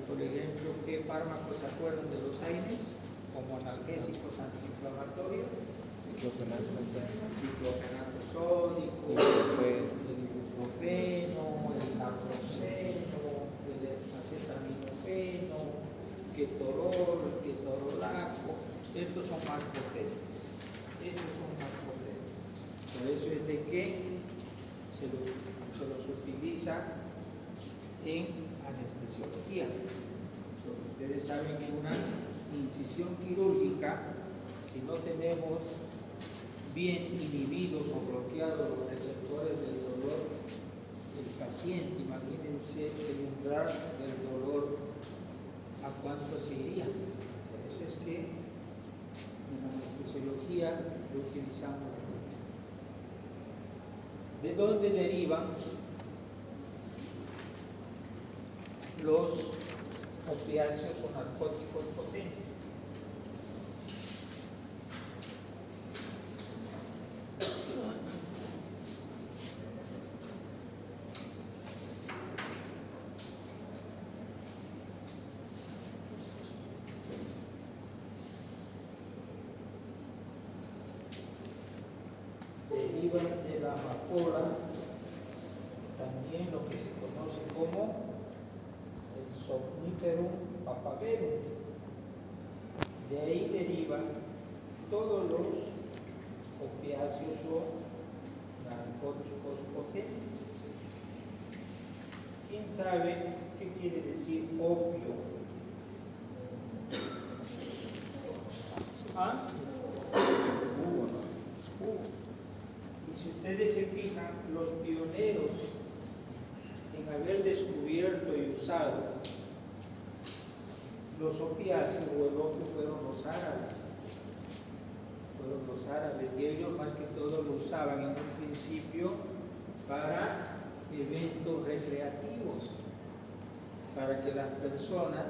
Por ejemplo, ¿qué fármacos se acuerdan de los AINES? Como analgésicos antiinflamatorios, diclofenaco sódico, el ibuprofeno, el naproxeno, el acetaminofeno, ketorol, ketorolaco. Estos son más potentes. Por eso es de que se los utiliza en anestesiología. Porque ustedes saben que una incisión quirúrgica, si no tenemos bien inhibidos o bloqueados los receptores del dolor del paciente, imagínense el umbral del dolor, a cuánto se iría. Por eso es que en anestesiología lo utilizamos mucho. ¿De dónde derivan los opiáceos o narcóticos potentes? Derivan de la amapola, también lo que se conoce como el Somniferum papaverum. De ahí derivan todos los opiáceos o narcóticos potentes. ¿Quién sabe qué quiere decir opio? ¿Ah? Y si ustedes se fijan, los pioneros en haber descubierto y usado los opiáceos o el opio fueron los árabes. Y ellos más que todo lo usaban en un principio para eventos recreativos, para que las personas,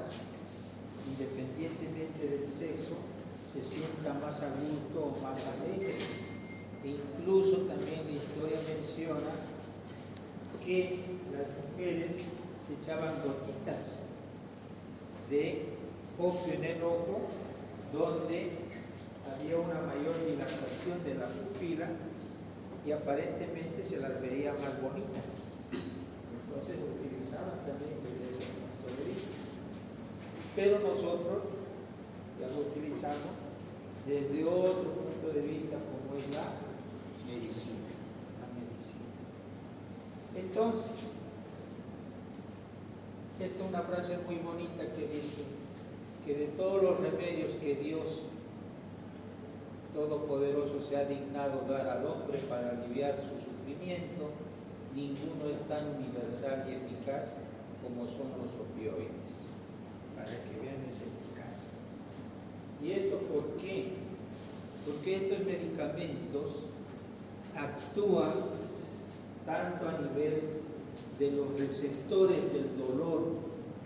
independientemente del sexo, se sientan más a gusto o más alegres. E incluso también la historia menciona que las mujeres se echaban gotitas de opio en el ojo, donde había una mayor dilatación de la pupila y aparentemente se las veía más bonitas. Entonces lo utilizaban también desde ese punto de vista. Pero nosotros ya lo utilizamos desde otro punto de vista, como es la medicina. Entonces, esta es una frase muy bonita que dice que de todos los remedios que Dios Todopoderoso se ha dignado dar al hombre para aliviar su sufrimiento, ninguno es tan universal y eficaz como son los opioides, para que vean esa eficacia. ¿Y esto por qué? Porque estos medicamentos actúan tanto a nivel de los receptores del dolor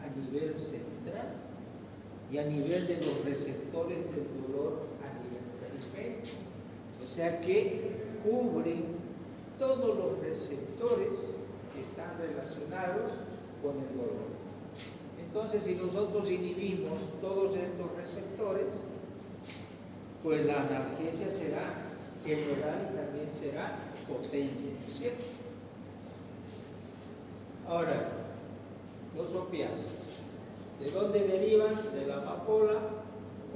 a nivel central y a nivel de los receptores del dolor a nivel periférico. O sea que cubren todos los receptores que están relacionados con el dolor. Entonces, si nosotros inhibimos todos estos receptores, pues la analgesia será general y también será potente, ¿cierto? Ahora, los opiáceos, ¿de dónde derivan? De la amapola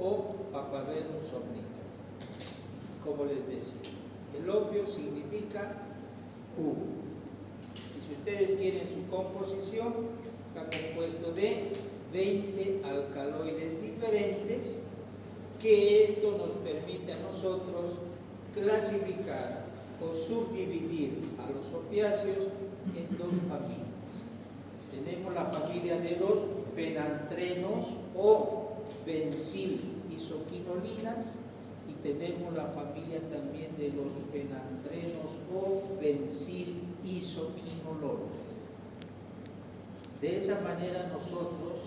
o Papaverum somnífero. Como les decía, el opio significa jugo. Y si ustedes quieren su composición, está compuesto de 20 alcaloides diferentes, que esto nos permite a nosotros clasificar o subdividir a los opiáceos en dos familias. Tenemos la familia de los fenantrenos o benzil-isoquinolinas y tenemos la familia también de los fenantrenos o benzil-isoquinolones. De esa manera nosotros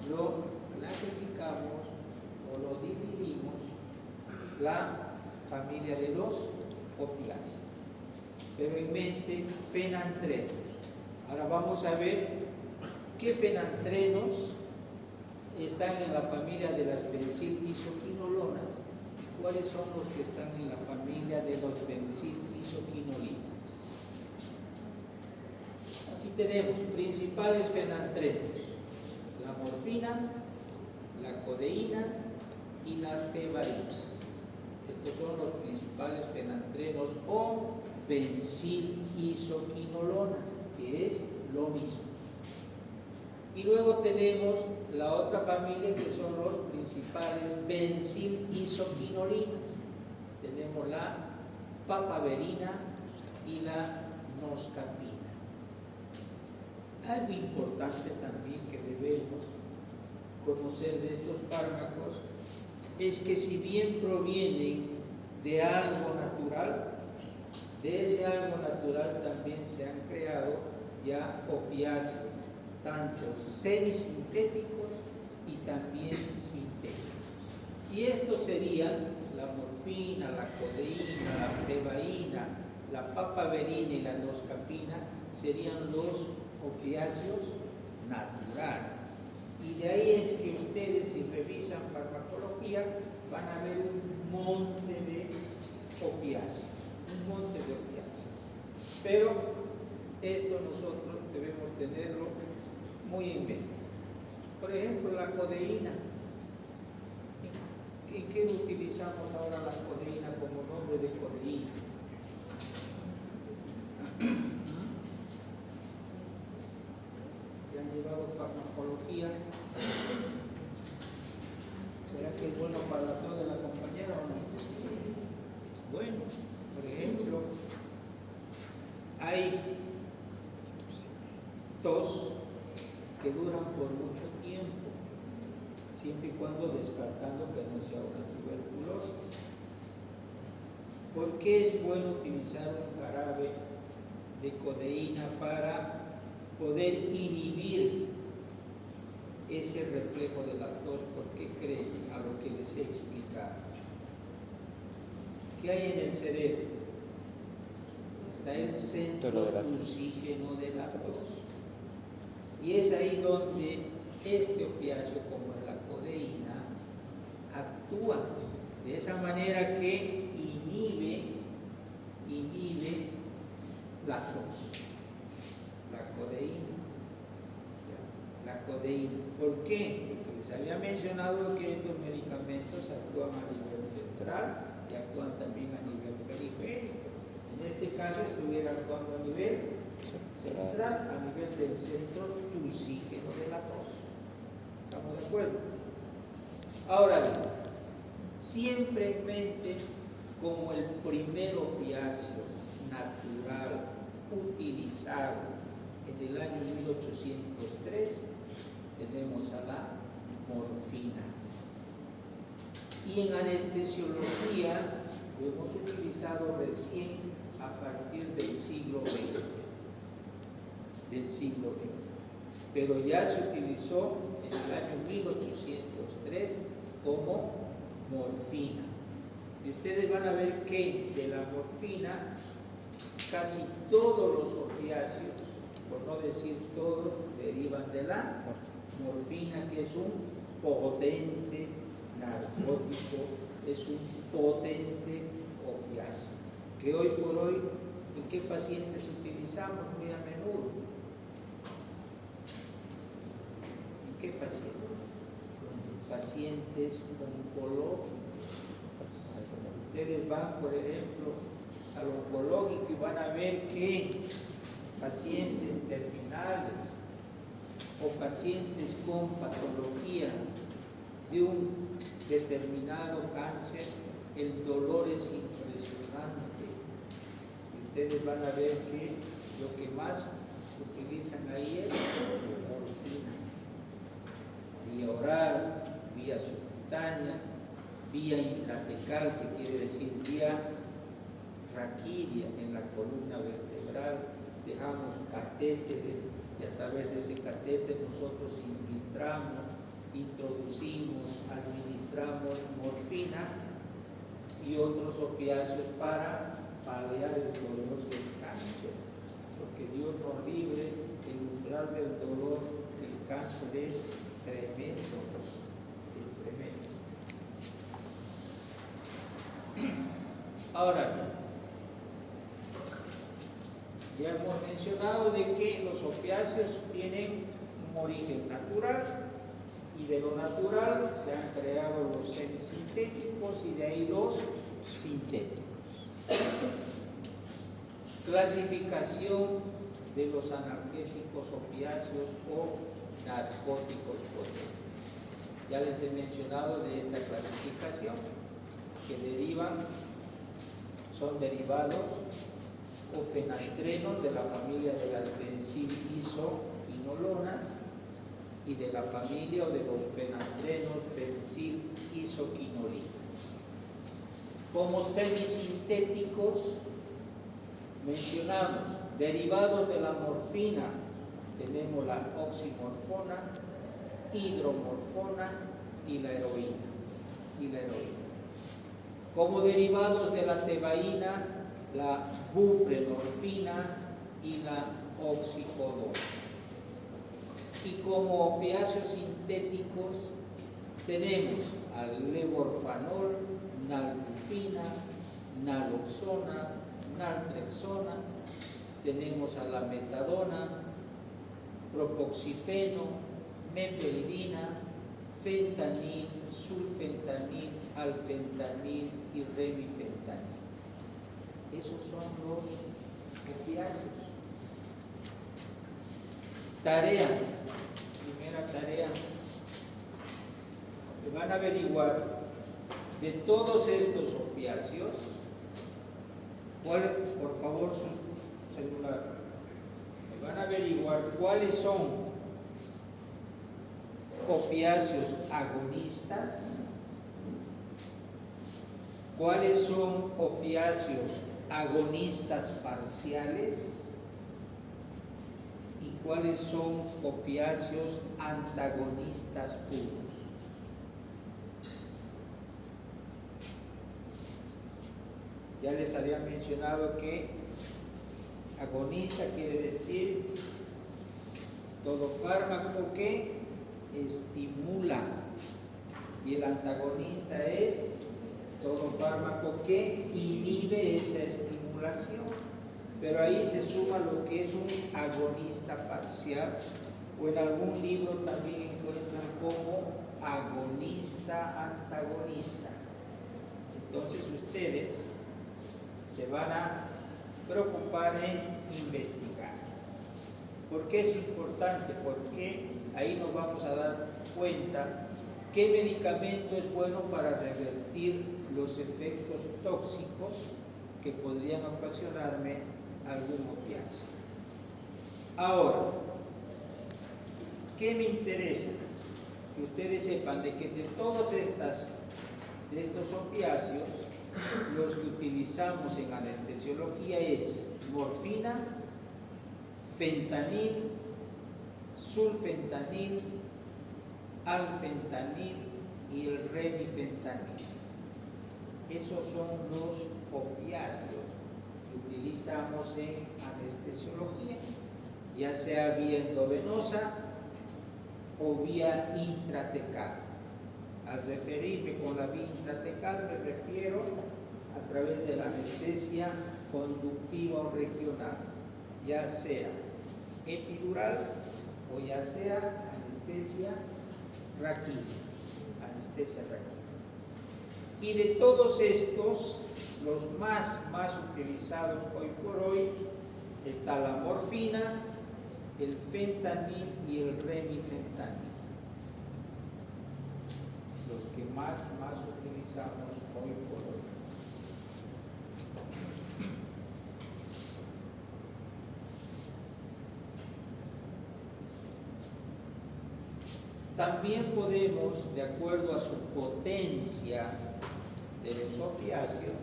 lo clasificamos o lo dividimos, la familia de los opiáceos. Pero en mente, fenantrenos. Ahora vamos a ver qué fenantrenos están en la familia de las benzil-isoquinolonas. ¿Y cuáles son los que están en la familia de los benzil-isoquinolinas? Aquí tenemos principales fenantrenos: la morfina, la codeína y la tebaína. Estos son los principales fenantrenos o benzil-isoquinolonas, que es lo mismo. Y luego tenemos la otra familia, que son los principales benzil-isoquinolinas. Tenemos la papaverina y la noscapina. Algo importante también que debemos conocer de estos fármacos es que, si bien provienen de algo natural, de ese algo natural también se han creado ya opiáceos, tanto semisintéticos y también sintéticos. Y estos serían la morfina, la codeína, la tebaína, la papaverina y la noscapina, serían los opiáceos naturales. Y de ahí es que ustedes, si revisan farmacología, van a ver un monte de opiáceos, Pero esto nosotros debemos tenerlo muy en mente. Por ejemplo, la codeína. ¿En qué utilizamos ahora la codeína como nombre de codeína? ¿Ya han llevado farmacología? ¿Será que es bueno para la tos de la compañera o no? Bueno, por ejemplo, hay tos que duran por mucho tiempo, siempre y cuando descartando que no sea una tuberculosis. ¿Por qué es bueno utilizar un jarabe de codeína para poder inhibir ese reflejo de la tos? ¿Por qué creen? A lo que les he explicado. ¿Qué hay en el cerebro? Está el centro de oxígeno de la tos. Y es ahí donde este opiáceo, como es la codeína, actúa de esa manera que inhibe la tos. La codeína. ¿Por qué? Porque les había mencionado que estos medicamentos actúan a nivel central y actúan también a nivel periférico. En este caso estuviera actuando a nivel central, a nivel del centro tusígeno de la tos. ¿Estamos de acuerdo? Ahora bien, siempre en mente, como el primer opiáceo natural utilizado en el año 1803, tenemos a la morfina. Y en anestesiología lo hemos utilizado recién a partir del siglo XX. Pero ya se utilizó en el año 1803 como morfina. Y ustedes van a ver que de la morfina casi todos los opiáceos, por no decir todos, derivan de la morfina, que es un potente narcótico, es un potente opiáceo, que hoy por hoy, ¿en qué pacientes utilizamos muy a menudo? ¿En qué pacientes? Pacientes oncológicos. Ustedes van, por ejemplo, al oncológico y van a ver que pacientes terminales o pacientes con patología de un determinado cáncer, el dolor es impresionante. Y ustedes van a ver que lo que más utilizan ahí es morfina. Vía oral, vía subcutánea, vía intratecal, que quiere decir vía raquídea en la columna vertebral. Dejamos catéteres y a través de ese catéter nosotros infiltramos, introducimos, administramos morfina y otros opiáceos para paliar el dolor del cáncer, porque Dios nos libre, el umbral del dolor del cáncer es tremendo, es tremendo. Ahora, ya hemos mencionado de que los opiáceos tienen un origen natural y de lo natural se han creado los semisintéticos y de ahí los sintéticos. Clasificación de los analgésicos opiáceos o narcóticos potentes. Ya les he mencionado de esta clasificación que son derivados o fenantrenos de la familia de las benzil-isoquinolonas y de la familia o de los fenantrenos benzil-isoquinolinas. Como semisintéticos mencionamos derivados de la morfina, tenemos la oximorfona, hidromorfona y la heroína. Como derivados de la tebaína, la buprenorfina y la oxicodona. Y como opiáceos sintéticos tenemos al levorfanol, nalbufina, naloxona, naltrexona, tenemos a la metadona, propoxifeno, meperidina, fentanil, sulfentanil, alfentanil y remifentanil. Esos son los opiáceos. Tarea, primera tarea. Se van a averiguar de todos estos opiáceos, por favor su celular, se van a averiguar cuáles son opiáceos agonistas, cuáles son opiáceos agonistas parciales y cuáles son opiáceos antagonistas puros. Ya les había mencionado que agonista quiere decir todo fármaco que estimula y el antagonista es todo fármaco que inhibe esa estimulación, pero ahí se suma lo que es un agonista parcial, o en algún libro también encuentran como agonista antagonista. Entonces ustedes se van a preocupar en investigar. ¿Por qué es importante? Porque ahí nos vamos a dar cuenta qué medicamento es bueno para revertir los efectos tóxicos que podrían ocasionarme algún opiáceo. Ahora, ¿qué me interesa? Que ustedes sepan de que de todos estos opiáceos, los que utilizamos en anestesiología es morfina, fentanil, sulfentanil, alfentanil y el remifentanil. Esos son los opiáceos que utilizamos en anestesiología, ya sea vía endovenosa o vía intratecal. Al referirme con la vía intratecal me refiero a través de la anestesia conductiva o regional, ya sea epidural o ya sea anestesia raquídea. Y de todos estos, los más utilizados hoy por hoy, está la morfina, el fentanil y el remifentanil. Los que más utilizamos hoy por hoy. También podemos, de acuerdo a su potencia de los opiáceos,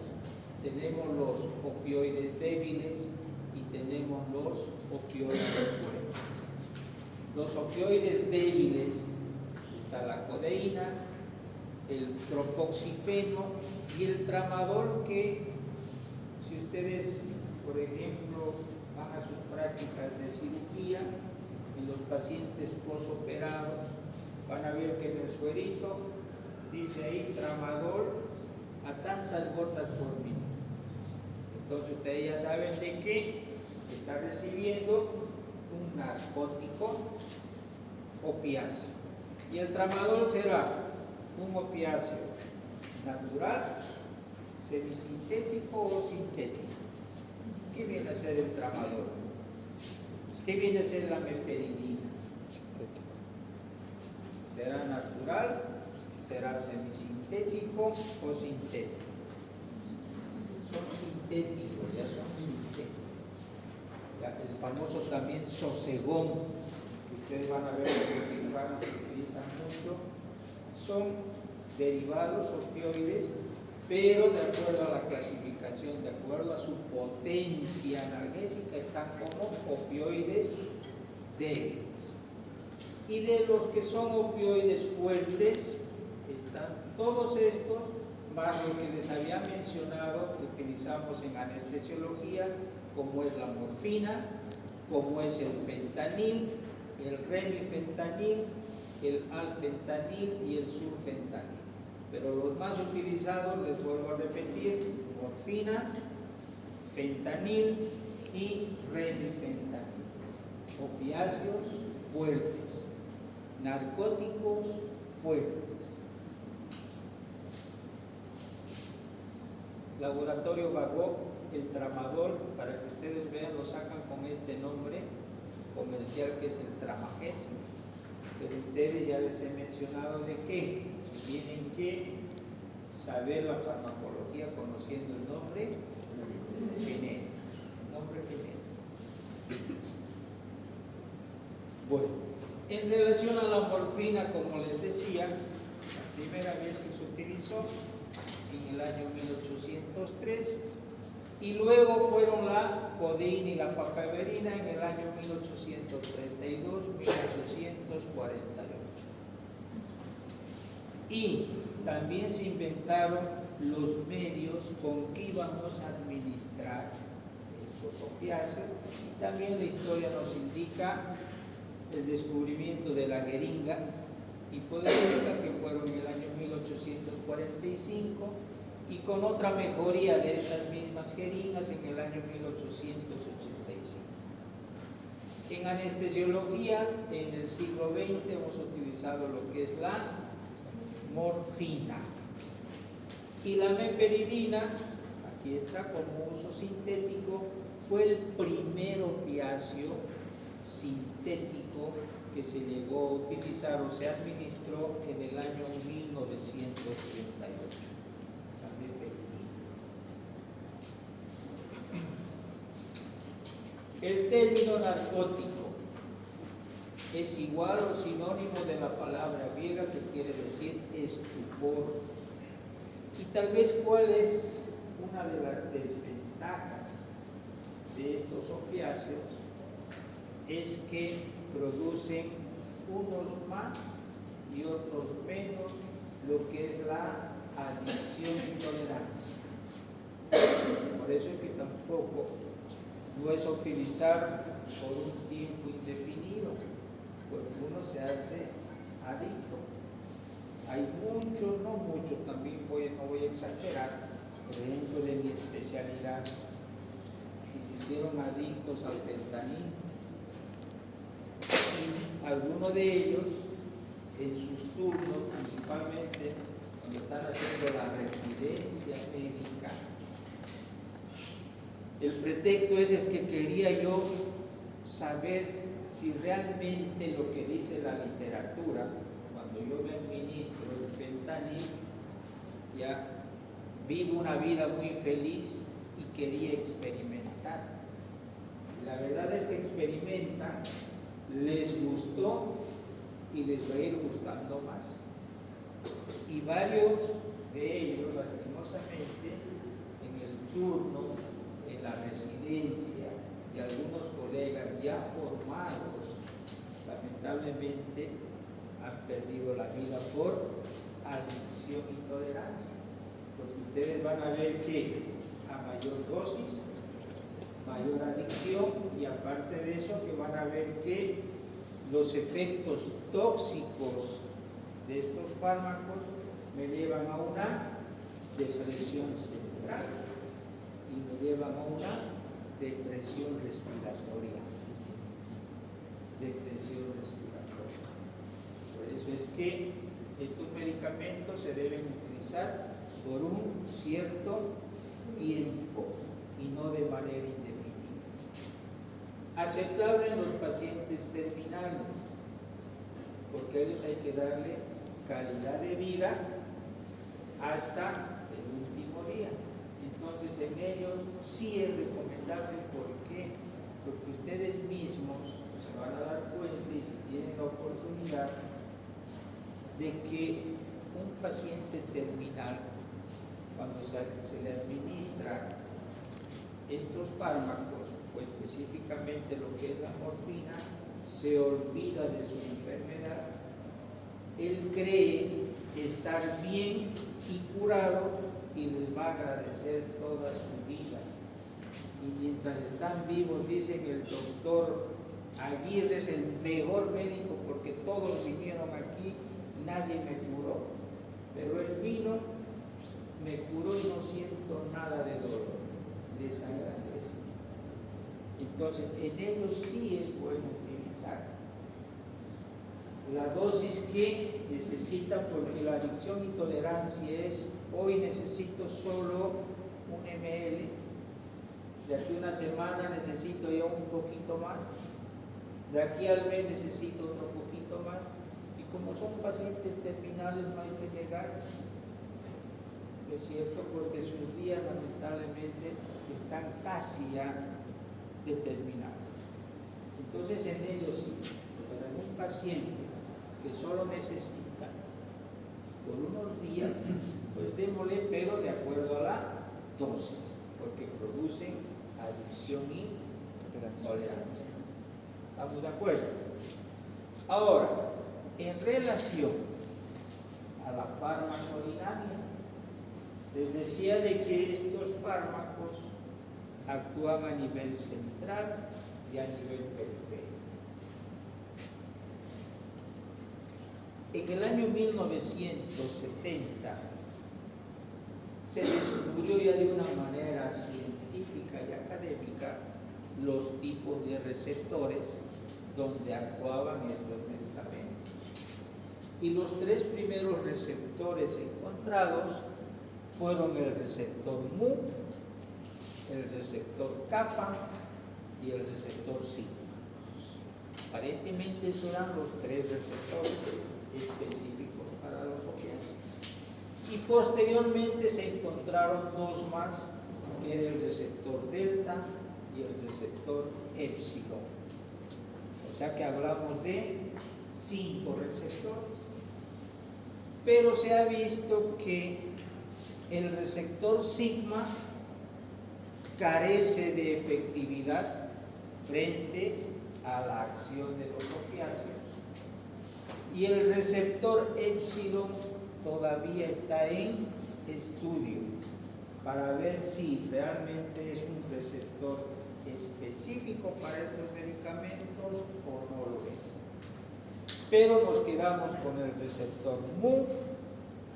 tenemos los opioides débiles y tenemos los opioides fuertes. Los opioides débiles está la codeína, el propoxifeno y el tramadol, que si ustedes, por ejemplo, van a sus prácticas de cirugía en los pacientes posoperados, Van a ver que en el suerito dice ahí tramadol a tantas gotas por minuto. Entonces ustedes ya saben de que está recibiendo un narcótico opiáceo. Y el tramadol será un opiáceo natural, semisintético o sintético. ¿Qué viene a ser el tramadol? ¿Qué viene a ser la meperidina? ¿Será natural? ¿Será semisintético o sintético? Son sintéticos, ya son sintéticos. Ya, el famoso también sosegón, que ustedes van a ver que los hispanos utilizan mucho, son derivados opioides, pero de acuerdo a la clasificación, de acuerdo a su potencia analgésica, están como opioides débiles. Y de los que son opioides fuertes, están todos estos, más lo que les había mencionado, que utilizamos en anestesiología, como es la morfina, como es el fentanil, el remifentanil, el alfentanil y el sulfentanil. Pero los más utilizados, les vuelvo a repetir, morfina, fentanil y remifentanil. Opiáceos fuertes, narcóticos fuertes. Laboratorio Bagó, el tramadol, para que ustedes vean, lo sacan con este nombre comercial que es el Tramagesic. Pero ustedes ya les he mencionado de qué tienen que saber la farmacología conociendo el nombre genérico. Bueno, en relación a la morfina, como les decía, la primera vez que se utilizó en el año 1803 y luego fueron la codeína y la papaverina en el año 1832-1848. Y también se inventaron los medios con que íbamos a administrar estos opiáceos, y también la historia nos indica el descubrimiento de la jeringa hipodérmica, que fueron en el año 1845, y con otra mejoría de estas mismas jeringas en el año 1885. En anestesiología, en el siglo XX hemos utilizado lo que es la morfina. Y la meperidina, aquí está como uso sintético, fue el primer opiáceo sintético que se llegó a utilizar o se administró en el año 1938. La meperidina. El término narcótico es igual o sinónimo de la palabra griega que quiere decir estupor. Y tal vez cuál es una de las desventajas de estos opiáceos es que producen unos más y otros menos lo que es la adicción y tolerancia. Por eso es que tampoco no es utilizar por un tiempo indefinido, porque uno se hace adicto. Hay muchos, no muchos, también no voy a exagerar, por ejemplo de mi especialidad, que se hicieron adictos al fentanil. Y algunos de ellos, en sus turnos, principalmente cuando están haciendo la residencia médica, el pretexto es que quería yo saber si realmente lo que dice la literatura, cuando yo me administro el fentanil, ya vivo una vida muy feliz y quería experimentar. La verdad es que experimentan, les gustó y les va a ir gustando más. Y varios de ellos, lastimosamente, en el turno, en la residencia, y algunos colegas ya formados, lamentablemente, han perdido la vida por adicción y tolerancia. Porque ustedes van a ver que a mayor dosis, mayor adicción, y aparte de eso que van a ver que los efectos tóxicos de estos fármacos me llevan a una depresión central y me llevan a una depresión respiratoria. Depresión respiratoria. Por eso es que estos medicamentos se deben utilizar por un cierto tiempo y no de manera indefinida. Aceptable en los pacientes terminales, porque a ellos hay que darle calidad de vida hasta el último día. Entonces en ellos sí es recomendable. ¿Por qué? Porque ustedes mismos se van a dar cuenta, y si tienen la oportunidad, de que un paciente terminal, cuando se le administra estos fármacos, o específicamente lo que es la morfina, se olvida de su enfermedad. Él cree estar bien y curado y les va a agradecer toda su vida. Y mientras están vivos dicen: el doctor Aguirre es el mejor médico porque todos vinieron aquí, nadie me curó, pero él vino, me curó y no siento nada de dolor. Les agradece. Entonces en ellos sí es bueno utilizar la dosis que necesitan, porque la adicción y tolerancia es: hoy necesito solo 1 ml, de aquí a una semana necesito ya un poquito más, de aquí al mes necesito otro poquito más, y como son pacientes terminales no hay que llegar, es cierto, porque sus días lamentablemente están casi ya determinados. Entonces en ellos sí, pero en un paciente que solo necesita por unos días, pues démosle, pero de acuerdo a la dosis, porque producen adicción y tolerancia. ¿Estamos de acuerdo? Ahora, en relación a la farmacodinámica, les decía de que estos fármacos actúan a nivel central y a nivel periférico. En el año 1970 se descubrió ya de una manera científica y académica los tipos de receptores donde actuaban estos medicamentos. Y los 3 primeros receptores encontrados fueron el receptor mu, el receptor kappa y el receptor sigma. Aparentemente esos eran los 3 receptores específicos para los opiáceos. Y posteriormente se encontraron 2 más, que era el receptor delta y el receptor epsilon. O sea que hablamos de 5 receptores. Pero se ha visto que el receptor sigma carece de efectividad frente a la acción de los opiáceos, y el receptor epsilon todavía está en estudio para ver si realmente es un receptor específico para estos medicamentos o no lo es. Pero nos quedamos con el receptor mu,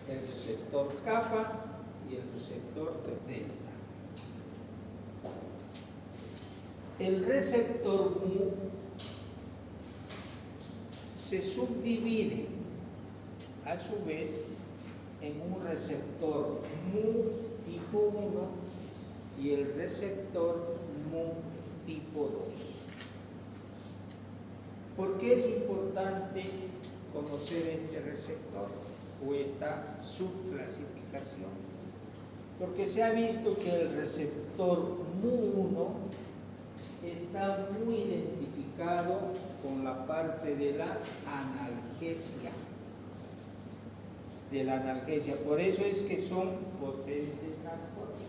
el receptor kappa y el receptor delta. El receptor mu se subdivide a su vez en un receptor mu tipo 1 y el receptor mu tipo 2. ¿Por qué es importante conocer este receptor o esta subclasificación? Porque se ha visto que el receptor mu1 está muy identificado con la parte de la analgesia. Por eso es que son potentes narcóticos.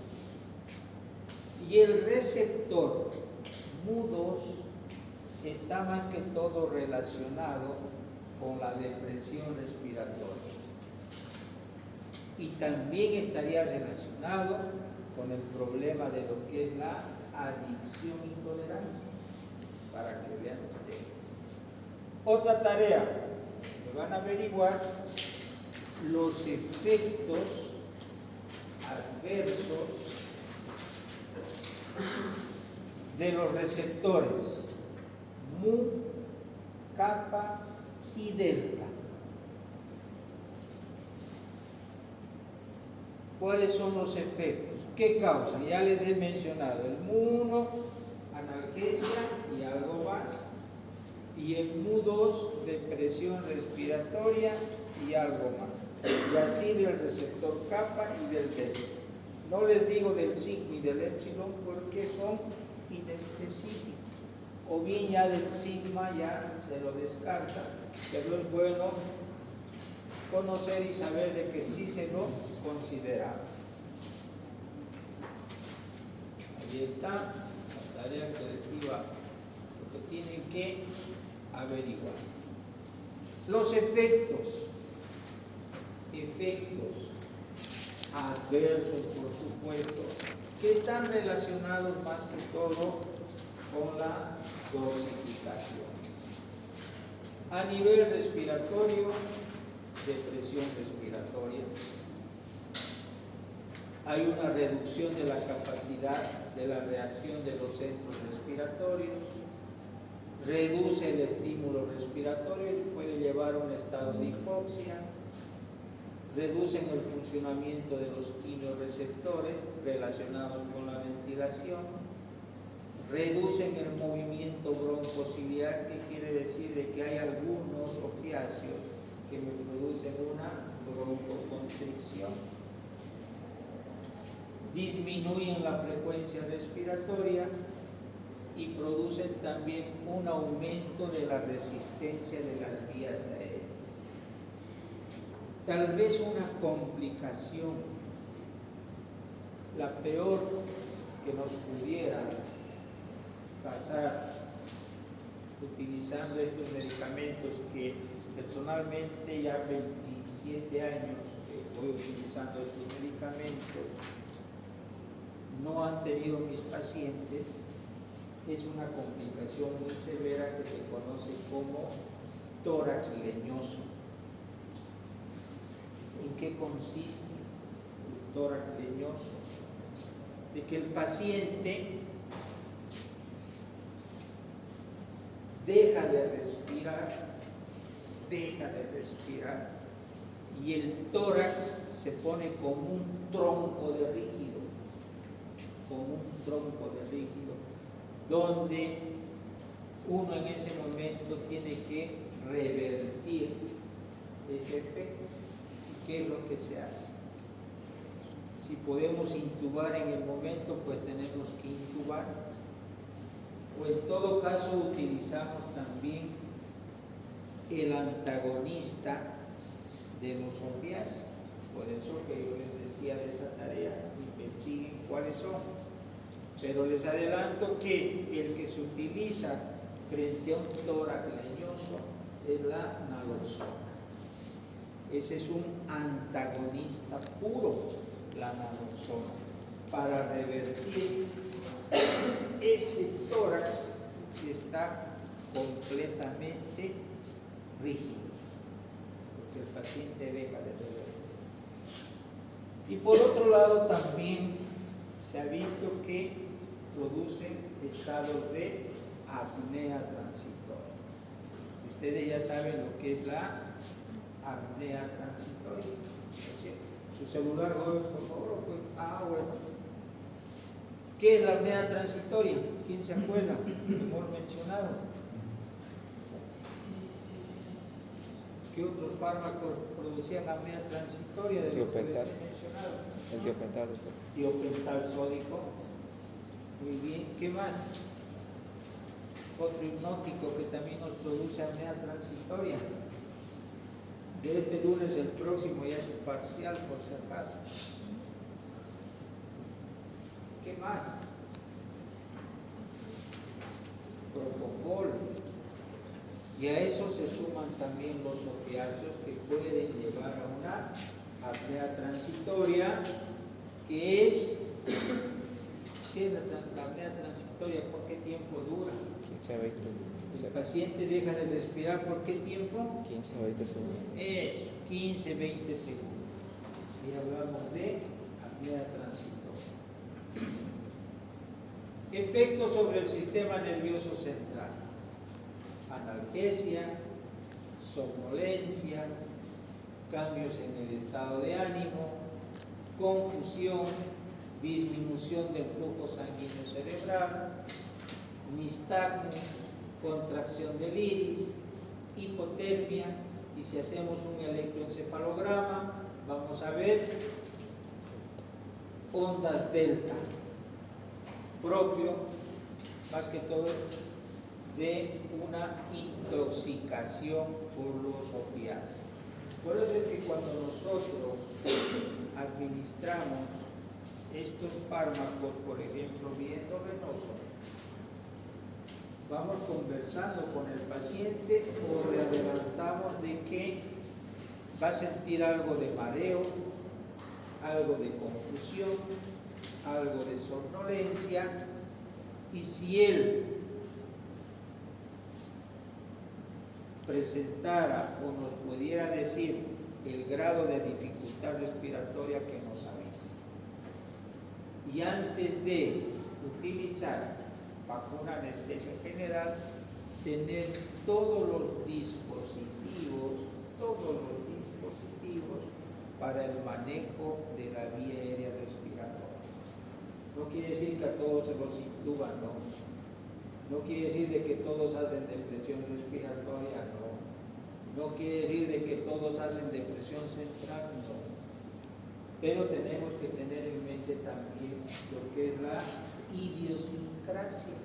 Y el receptor mu2 está más que todo relacionado con la depresión respiratoria. Y también estaría relacionado con el problema de lo que es la adicción y tolerancia, para que vean ustedes. Otra tarea que van a averiguar los efectos adversos de los receptores mu, kappa y delta. ¿Cuáles son los efectos? ¿Qué causan? Ya les he mencionado el mu1, analgesia y algo más, y el mu2, depresión respiratoria y algo más, y así del receptor kappa y del delta. No les digo del sigma y del epsilon porque son inespecíficos, o bien ya del sigma ya se lo descarta, pero es bueno conocer y saber de que sí se lo considera. Ahí está la tarea colectiva, lo que tienen que averiguar. Los efectos adversos, por supuesto, que están relacionados más que todo con la dosificación. A nivel respiratorio, depresión respiratoria. Hay una reducción de la capacidad de la reacción de los centros respiratorios, reduce el estímulo respiratorio y puede llevar a un estado de hipoxia, reducen el funcionamiento de los quimiorreceptores relacionados con la ventilación, reducen el movimiento broncociliar, que quiere decir de que hay algunos opiáceos que me producen una broncoconstricción, disminuyen la frecuencia respiratoria y producen también un aumento de la resistencia de las vías aéreas. Tal vez una complicación, la peor que nos pudiera pasar utilizando estos medicamentos, que personalmente ya 27 años que estoy utilizando estos medicamentos, no han tenido mis pacientes, es una complicación muy severa que se conoce como tórax leñoso. ¿En qué consiste el tórax leñoso? De que el paciente deja de respirar y el tórax se pone como un tronco de rígido, donde uno en ese momento tiene que revertir ese efecto. ¿Qué es lo que se hace? Si podemos intubar en el momento, pues tenemos que intubar, o en todo caso utilizamos también el antagonista de los opiáceos. Por eso que yo les decía de esa tarea, investiguen cuáles son. Pero les adelanto que el que se utiliza frente a un tórax leñoso es la naloxona. Ese es un antagonista puro, la naloxona, para revertir ese tórax que está completamente rígido, porque el paciente deja de revertir. Y por otro lado también se ha visto que producen estados de apnea transitoria. Ustedes ya saben lo que es la apnea transitoria. Su celular, joven, por favor. Bueno. ¿Qué es la apnea transitoria? ¿Quién se acuerda? Hemos mencionado. ¿Qué otros fármacos producían apnea transitoria? De lo que les he mencionado. El diopental. Diopental sódico. Muy bien. ¿Qué más? Otro hipnótico que también nos produce apnea transitoria. De este lunes el próximo ya es parcial, por si acaso. ¿Qué más? Propofol. Y a eso se suman también los opiáceos que pueden llevar a una apnea transitoria, que es ¿qué es la apnea transitoria? ¿Por qué tiempo dura? 15 a 20. El paciente deja de respirar ¿por qué tiempo? 15 o 20 segundos. Eso, 15, 20 segundos. Y hablamos de apnea transitoria. Efectos sobre el sistema nervioso central. Analgesia, somnolencia, cambios en el estado de ánimo, confusión, disminución del flujo sanguíneo cerebral, nistagmus, contracción del iris, hipotermia, y si hacemos un electroencefalograma vamos a ver ondas delta, propio más que todo de una intoxicación por los opiáceos. Por eso es que cuando nosotros administramos estos fármacos, por ejemplo, viendovenoso, vamos conversando con el paciente o le adelantamos de que va a sentir algo de mareo, algo de confusión, algo de somnolencia, y si él presentara o nos pudiera decir el grado de dificultad respiratoria, que nos avise. Y antes de utilizar vacuna anestesia general, tener todos los dispositivos para el manejo de la vía aérea respiratoria. No quiere decir que a todos se los intuban, no. No quiere decir de que todos hacen depresión respiratoria, no. No quiere decir de que todos hacen depresión central, no. Pero tenemos que tener en mente también lo que es la idiosincrasia.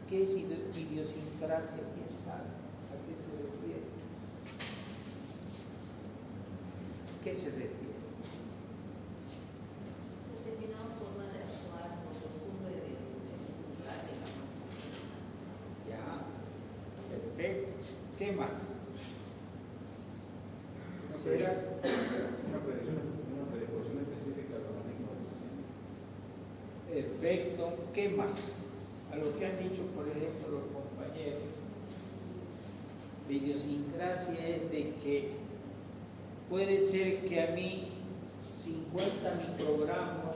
¿Qué es idiosincrasia? ¿Quién sabe? ¿A qué se refiere? ¿Qué se refiere? Determinada forma de actuar por costumbre de práctica. Ya, perfecto. ¿Qué más? Una predisposición específica al manejo del paciente. Perfecto. ¿Qué más? A lo que han dicho, por ejemplo, los compañeros, la idiosincrasia es de que puede ser que a mí 50 microgramos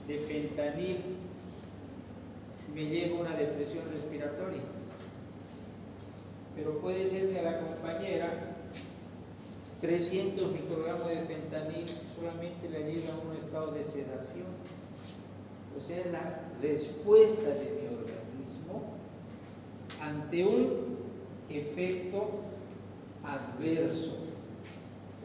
de fentanil me lleve una depresión respiratoria, pero puede ser que a la compañera 300 microgramos de fentanil solamente le lleve a un estado de sedación. O sea, la respuesta de mi organismo ante un efecto adverso.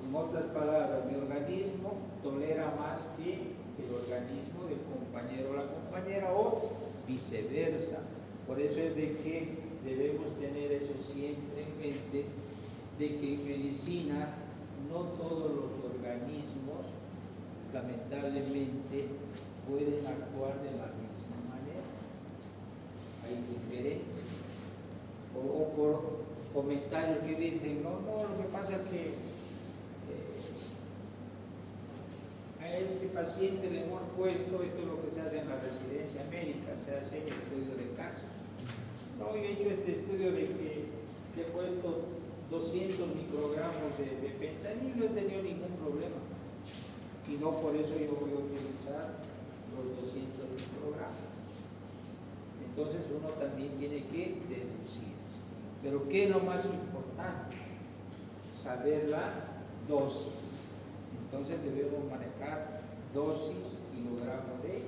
En otras palabras, mi organismo tolera más que el organismo del compañero o la compañera, o viceversa. Por eso es de que debemos tener eso siempre en mente, de que en medicina no todos los organismos, lamentablemente, pueden actuar de la misma manera. Hay diferencias. O por comentarios que dicen, no, lo que pasa es que a este paciente le hemos puesto, esto es lo que se hace en la residencia médica, se hace el estudio de casos. No, yo he hecho este estudio de que le he puesto 200 microgramos de fentanil, no he tenido ningún problema. Y no por eso yo voy a utilizar los 200 microgramos. Entonces uno también tiene que deducir. Pero ¿qué es lo más importante? Saber la dosis. Entonces debemos manejar dosis, kilogramos de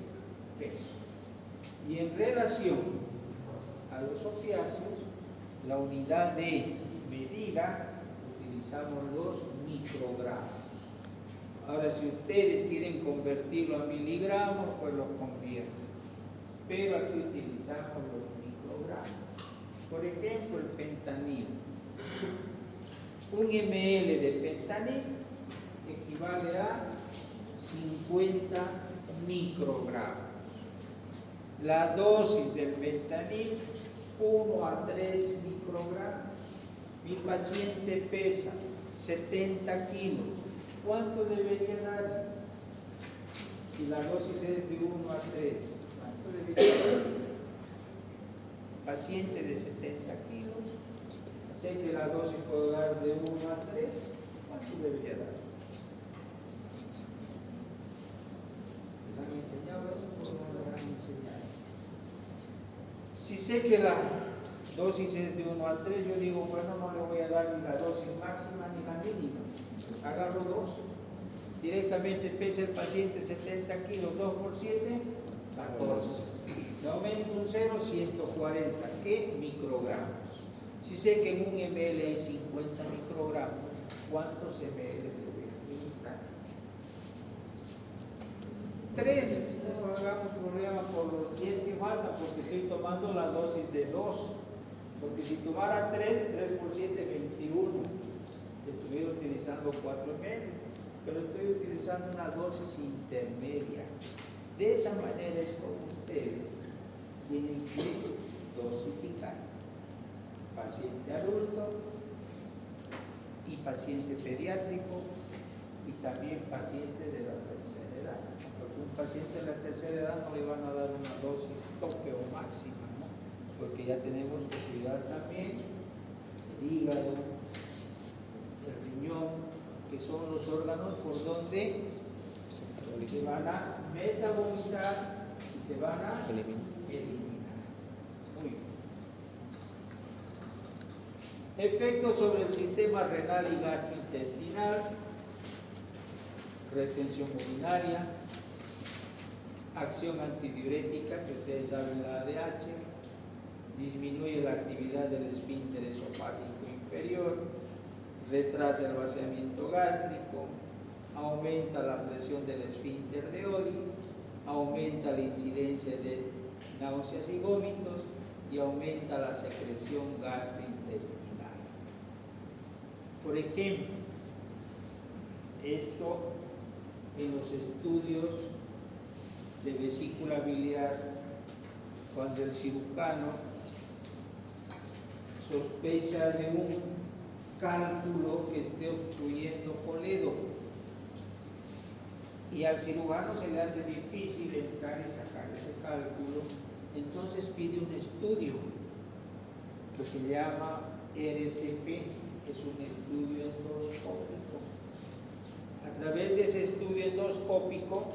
peso. Y en relación a los opiáceos, la unidad de medida utilizamos los microgramos. Ahora, si ustedes quieren convertirlo a miligramos, pues lo convierten. Pero aquí utilizamos los microgramos. Por ejemplo, el fentanil. Un ml de fentanil equivale a 50 microgramos. La dosis del fentanil, 1 a 3 microgramos. Mi paciente pesa 70 kilos. ¿Cuánto debería dar? Si la dosis es de 1 a 3, ¿cuánto debería dar? paciente de 70 kilos, sé que la dosis puedo dar de 1 a 3, ¿cuánto debería dar? ¿Les han enseñado eso o no les han enseñado? Si sé que la dosis es de 1 a 3, yo digo, bueno, no le voy a dar ni la dosis máxima ni la mínima. Agarro 2. Directamente pesa el paciente 70 kilos, 2 por 7, 14. Le aumento un 0, 140. ¿Qué? Microgramos. Si sé que en un ml hay 50 microgramos, ¿cuántos ml debe administrar? 3. No hagamos problema por los 10 que faltan, porque estoy tomando la dosis de 2. Porque si tomara 3 por 7, 21. Estuviera utilizando 4 ml, pero estoy utilizando una dosis intermedia. De esa manera es como ustedes tienen que dosificar. Paciente adulto y paciente pediátrico y también paciente de la tercera edad. Porque un paciente de la tercera edad no le van a dar una dosis tope o máxima, ¿no? Porque ya tenemos que cuidar también el hígado, el riñón, que son los órganos por donde se van a metabolizar y se van a eliminar. Muy bien. Efectos sobre el sistema renal y gastrointestinal, retención urinaria, acción antidiurética, que ustedes saben la ADH, disminuye la actividad del esfínter esofágico inferior, retrasa el vaciamiento gástrico, aumenta la presión del esfínter de Oddi, aumenta la incidencia de náuseas y vómitos y aumenta la secreción gastrointestinal. Por ejemplo, esto en los estudios de vesícula biliar, cuando el cirujano sospecha de un cálculo que esté obstruyendo colédoco y al cirujano se le hace difícil entrar y sacar ese cálculo, entonces pide un estudio que se llama RCP, que es un estudio endoscópico. A través de ese estudio endoscópico,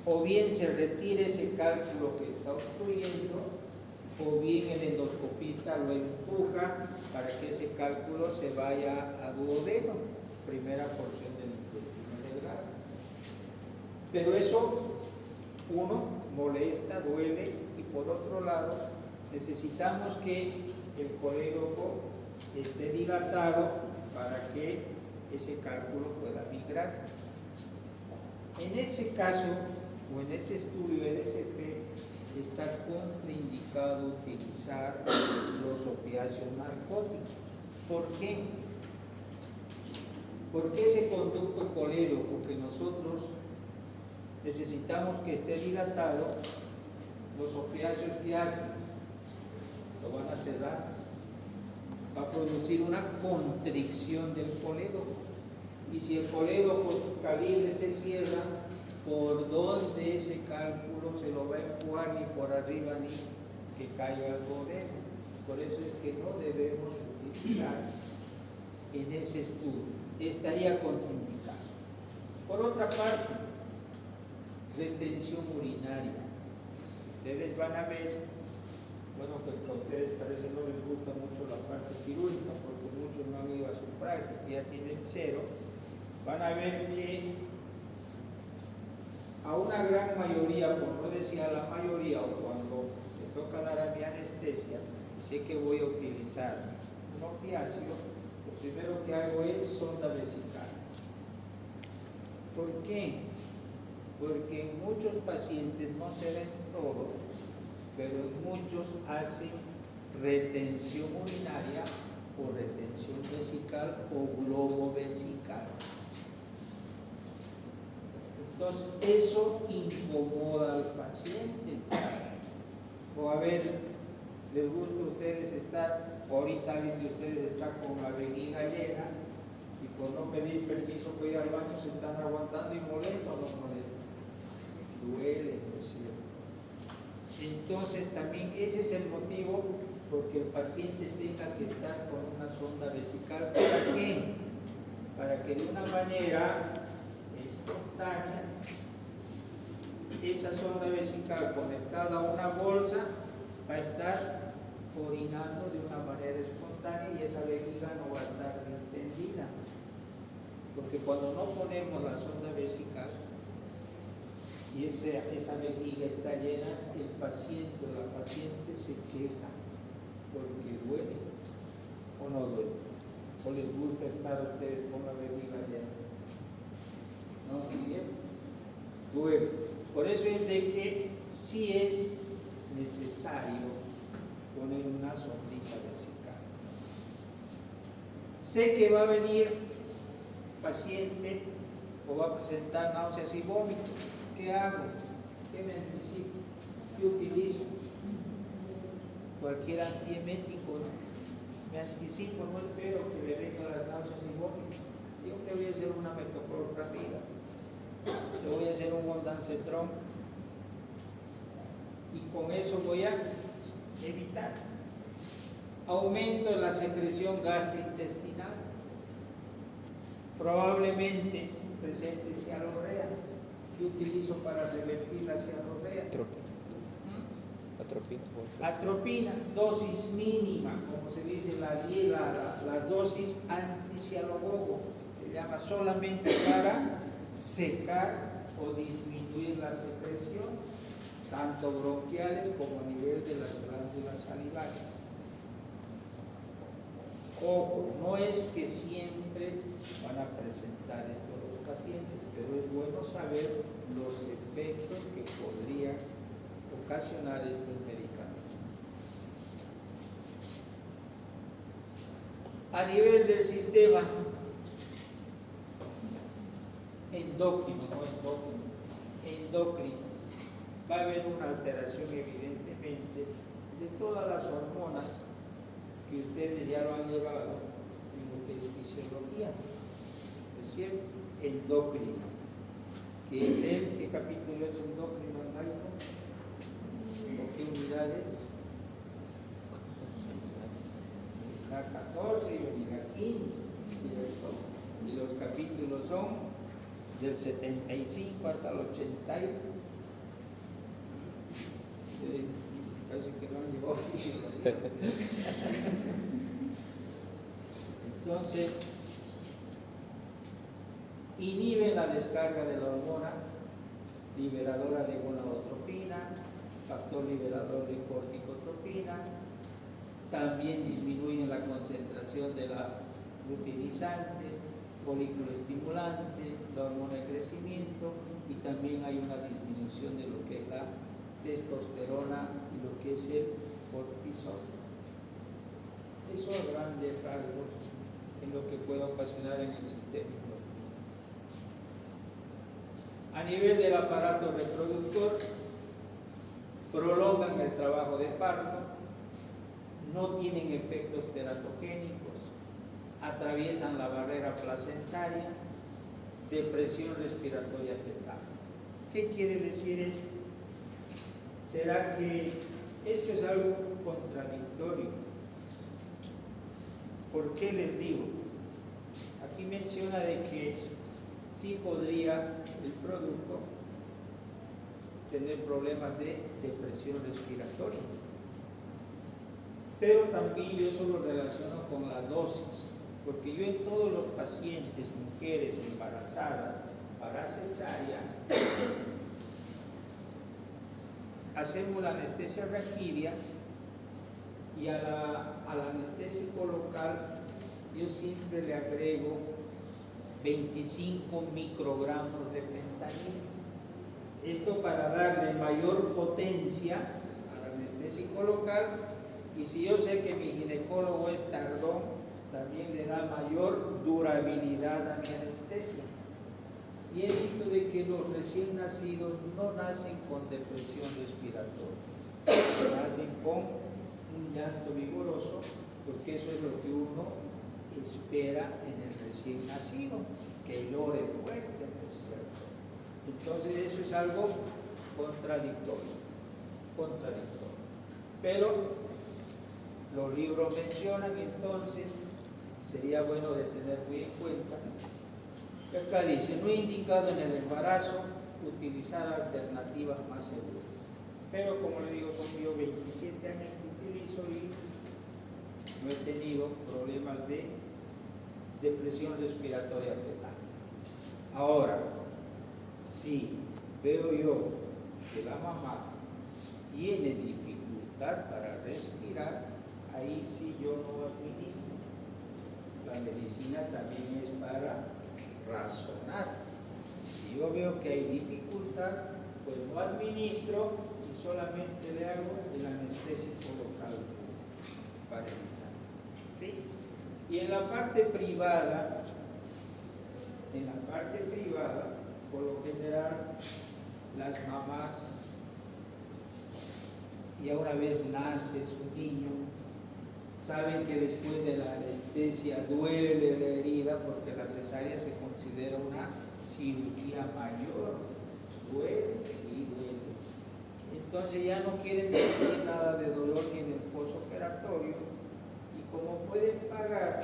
o bien se retira ese cálculo que está obstruyendo, o bien el endoscopista lo empuja para que ese cálculo se vaya a duodeno, primera porción del intestino delgado. Pero eso, uno, molesta, duele, y por otro lado, necesitamos que el colédoco esté dilatado para que ese cálculo pueda migrar. En ese caso, o en ese estudio RCP, está contraindicado utilizar los opiáceos narcóticos. ¿Por qué? Porque ese conducto colédoco que nosotros necesitamos que esté dilatado, los opiáceos que hacen, lo van a cerrar, va a producir una constricción del colédoco. Y si el colédoco, su calibre se cierra, por donde ese cálculo se lo va a empujar, ni por arriba ni que caiga al duodeno. Por eso es que no debemos utilizar en ese estudio, estaría contraindicado. Por otra parte, retención urinaria. Ustedes van a ver, bueno, que a ustedes parece que no les gusta mucho la parte quirúrgica, porque muchos no han ido a su práctica, ya tienen 0, van a ver que a una gran mayoría, por no decir a la mayoría, o cuando me toca dar a mi anestesia, sé que voy a utilizar un opiáceo, lo primero que hago es sonda vesical. ¿Por qué? Porque en muchos pacientes, no será en todos, pero en muchos hacen retención urinaria o retención vesical o globo vesical. Entonces, eso incomoda al paciente. O a ver, les gusta a ustedes estar, ahorita alguien de ustedes está con la vejiga llena y por no pedir permiso para ir al baño se están aguantando y molestan o no molestan. Duele, ¿no es cierto? Entonces también ese es el motivo porque el paciente tenga que estar con una sonda vesical. ¿Para qué? Para que de una manera espontánea esa sonda vesical conectada a una bolsa va a estar orinando de una manera espontánea y esa vejiga no va a estar distendida. Porque cuando no ponemos la sonda vesical y esa vejiga está llena, el paciente o la paciente se queja porque duele o no duele. O les gusta estar a ustedes con la vejiga llena. ¿No es cierto? Duele. Por eso es de que sí es necesario poner una sondita vesical. Sé que va a venir paciente o va a presentar náuseas y vómitos. ¿Qué hago? ¿Qué me anticipo? ¿Qué utilizo? Cualquier antiemético, ¿no? Me anticipo, no espero que le vengan las náuseas y vómitos. Yo que voy a hacer una metoclopramida, le voy a hacer un ondansetron y con eso voy a evitar aumento de la secreción gastrointestinal. Probablemente presente cialorrea. ¿Qué utilizo para revertir la cialorrea? Atropina, dosis mínima, como se dice la dosis anticialogogo, se llama solamente para secar o disminuir la secreción, tanto bronquiales como a nivel de las glándulas salivales. Ojo, no es que siempre van a presentar esto los pacientes, pero es bueno saber los efectos que podría ocasionar estos medicamentos. A nivel del sistema endocrino, va a haber una alteración evidentemente de todas las hormonas que ustedes ya lo han llevado en lo que es fisiología, ¿no es cierto? Endocrino, que es ¿qué capítulo es endocrino, Michael? ¿O qué unidades? La 14 y unidad 15, ¿cierto? Y los capítulos son del 75 hasta el 80. Parece que no han llevado fisiología. Entonces, inhibe la descarga de la hormona liberadora de gonadotropina, factor liberador de corticotropina, también disminuye la concentración de la luteinizante, folículo estimulante, la hormona de crecimiento, y también hay una disminución de lo que es la testosterona y lo que es el cortisol. Eso a grandes rasgos es lo que puede ocasionar en el sistema endocrino. A nivel del aparato reproductor, prolongan el trabajo de parto, no tienen efectos teratogénicos, atraviesan la barrera placentaria, depresión respiratoria fetal. ¿Qué quiere decir esto? ¿Será que esto es algo contradictorio? ¿Por qué les digo? Aquí menciona de que sí podría el producto tener problemas de depresión respiratoria, pero también yo eso lo relaciono con la dosis, porque yo en todos los pacientes, mujeres embarazadas para cesárea, hacemos la anestesia raquídea y al anestésico local yo siempre le agrego 25 microgramos de fentanilo. Esto para darle mayor potencia al anestésico local, y si yo sé que mi ginecólogo es tardón, también le da mayor durabilidad a mi anestesia. Y he visto de que los recién nacidos no nacen con depresión respiratoria, nacen con un llanto vigoroso, porque eso es lo que uno espera en el recién nacido, que llore fuerte, ¿no es cierto? Entonces eso es algo contradictorio. contradictorio. Pero los libros mencionan entonces, sería bueno de tener muy en cuenta, que acá dice, no he indicado en el embarazo utilizar alternativas más seguras. Pero como le digo, son yo 27 años que utilizo y no he tenido problemas de depresión respiratoria fetal. Ahora, si veo yo que la mamá tiene dificultad para respirar, ahí sí yo no administro. La medicina también es para razonar. Si yo veo que hay dificultad, pues no administro y solamente le hago el anestésico local para evitar. ¿Sí? Y en la parte privada, por lo general, las mamás, ya una vez nace su niño, saben que después de la anestesia duele la herida porque la cesárea se considera una cirugía mayor. Duele, sí duele. Entonces ya no quieren sentir nada de dolor ni en el postoperatorio y como pueden pagar,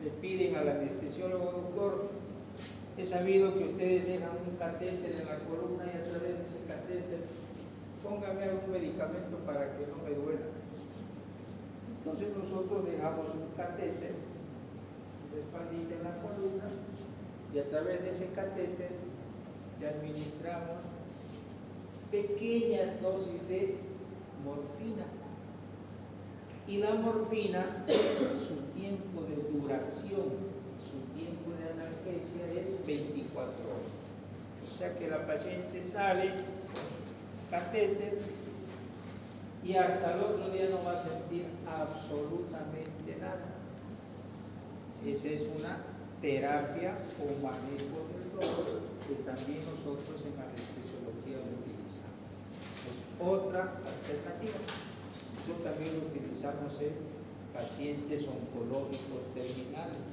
le piden al anestesiólogo: doctor, he sabido que ustedes dejan un catéter en la columna y a través de ese catéter póngame algún medicamento para que no me duela. Entonces nosotros dejamos un catéter, respaldita en la columna, y a través de ese catéter le administramos pequeñas dosis de morfina. Y la morfina, su tiempo de duración, su tiempo de analgesia es 24 horas. O sea que la paciente sale con su catéter y hasta el otro día no va a sentir absolutamente nada. Esa es una terapia o manejo del dolor que también nosotros en anestesiología lo utilizamos. Es otra alternativa. Eso también lo utilizamos en pacientes oncológicos terminales,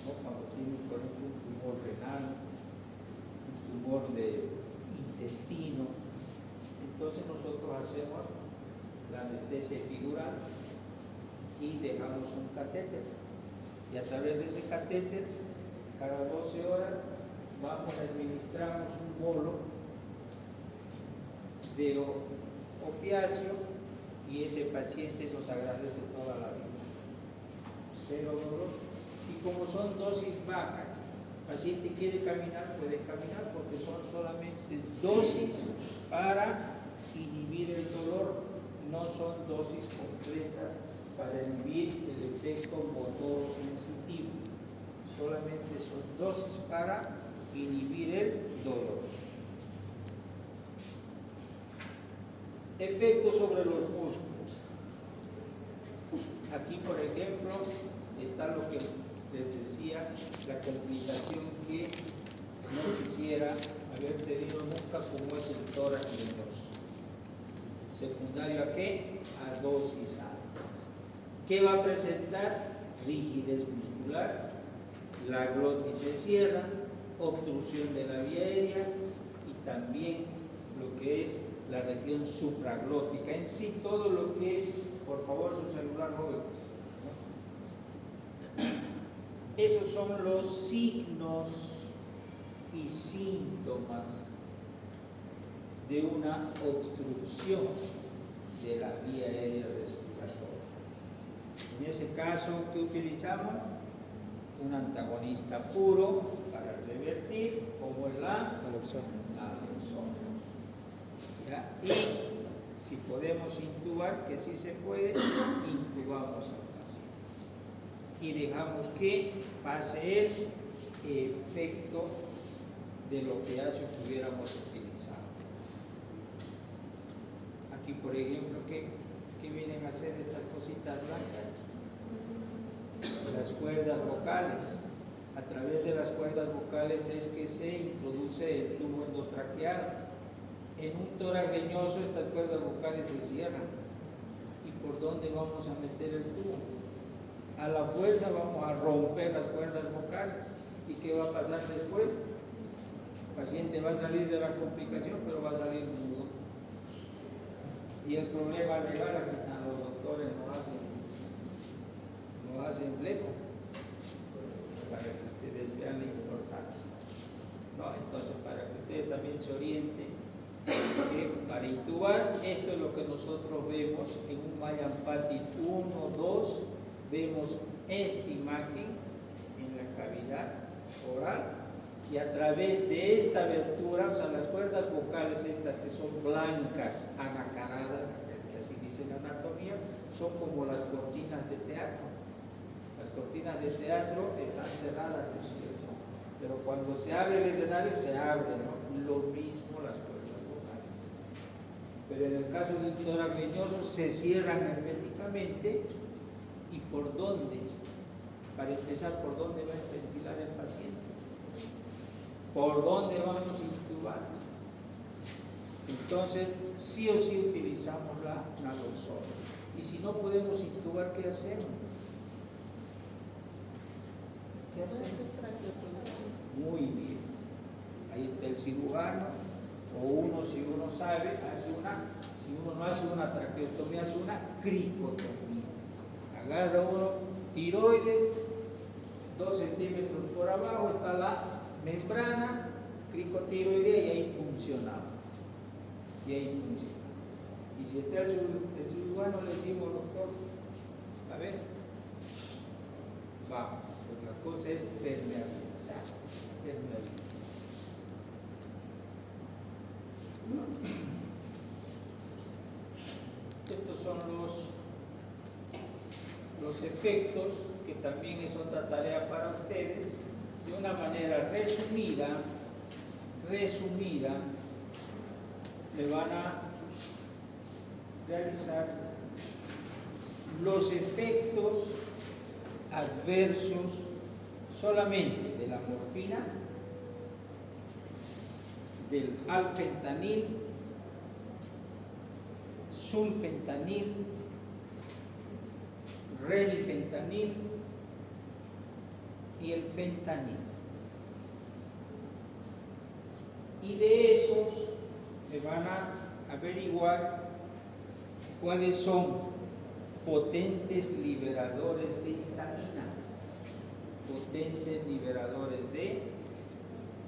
¿no? Cuando tienen, por ejemplo, un tumor renal, un tumor de intestino, entonces nosotros hacemos la anestesia epidural y dejamos un catéter, y a través de ese catéter cada 12 horas vamos a administramos un bolo de opiáceo y ese paciente nos agradece toda la vida. Cero dolor. Y como son dosis bajas, el paciente quiere caminar, puede caminar porque son solamente dosis para inhibir el dolor, no son dosis completas para inhibir el efecto motor sensitivo, solamente son dosis para inhibir el dolor. Efectos sobre los músculos. Aquí, por ejemplo, está lo que les decía, la complicación que no quisiera haber tenido nunca, como es el tórax venoso. ¿Secundario a qué? A dosis altas. ¿Qué va a presentar? Rigidez muscular, la glotis se cierra, obstrucción de la vía aérea y también lo que es la región supraglótica, en sí todo lo que es, por favor, su celular joven. Esos son los signos y síntomas de una obstrucción de la vía aérea respiratoria. En ese caso, ¿qué utilizamos? Un antagonista puro para revertir, como el naloxona. Y si podemos intubar, que sí se puede, intubamos al paciente y dejamos que pase el efecto del opiáceo que hubiéramos utilizado. Aquí, por ejemplo, ¿qué vienen a hacer estas cositas blancas? Las cuerdas vocales. A través de las cuerdas vocales es que se introduce el tubo endotraqueal. En un tórax leñoso estas cuerdas vocales se cierran. ¿Y por dónde vamos a meter el tubo? A la fuerza vamos a romper las cuerdas vocales. ¿Y qué va a pasar después? paciente va a salir de la complicación, pero va a salir mudo. Y el problema legal, aquí están los doctores, no hacen bleco, para que ustedes vean la importancia. ¿No? Entonces, para que ustedes también se orienten, para intubar, esto es lo que nosotros vemos en un Mallampati 1, 2, vemos esta imagen en la cavidad oral y a través de esta abertura, o sea, las cuerdas vocales estas que son blancas, anacaradas, que así dice la anatomía, son como las cortinas de teatro. Las cortinas de teatro están cerradas, ¿no es cierto? Pero cuando se abre el escenario, se abre, ¿no? Lo mismo las cuerdas vocales. Pero en el caso de un tórax leñoso se cierran herméticamente. ¿Y por dónde? Para empezar, ¿por dónde va a ventilar el paciente? ¿Por dónde vamos a intubar? Entonces, sí o sí utilizamos la naloxona. Y si no podemos intubar, ¿qué hacemos? ¿Qué hacemos? Muy bien. Ahí está el cirujano, o uno, si uno sabe, si uno no hace una traqueotomía, hace una cricotomía. Agarra uno tiroides, 2 centímetros por abajo está la membrana cricotiroidea y ahí funcionamos. Y si está el cirujano, le decimos, doctor, a ver, vamos, pues la cosa es permeabilizar. Estos son los efectos, que también es otra tarea para ustedes, de una manera resumida, le van a realizar los efectos adversos solamente de la morfina, del alfentanil, sulfentanil, remifentanil y el fentanil. Y de esos me van a averiguar cuáles son potentes liberadores de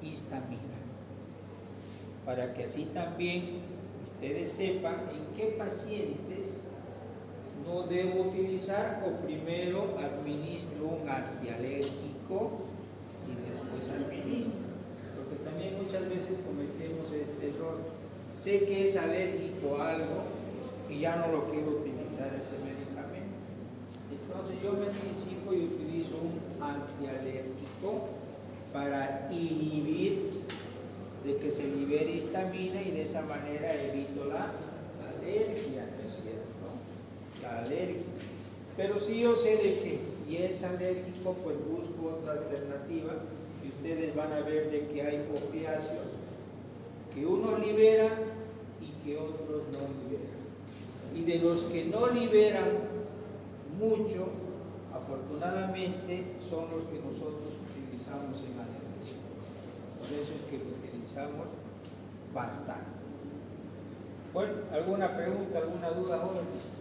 histamina. Para que así también ustedes sepan en qué pacientes no debo utilizar o primero administro un antialérgico y después administro. Porque también muchas veces cometemos este error. Sé que es alérgico a algo y ya no lo quiero utilizar ese medicamento. Entonces yo me anticipo y utilizo un antialérgico para inhibir de que se libere histamina y de esa manera evito la alergia, ¿no es cierto? La alergia. Pero si yo sé de que y es alérgico, pues busco otra alternativa y ustedes van a ver de que hay opiáceos que unos liberan y que otros no liberan. Y de los que no liberan mucho, afortunadamente, son los que nosotros utilizamos en anestesia. Por eso es que lo utilizamos bastante. Bueno, ¿alguna pregunta, alguna duda, jóvenes?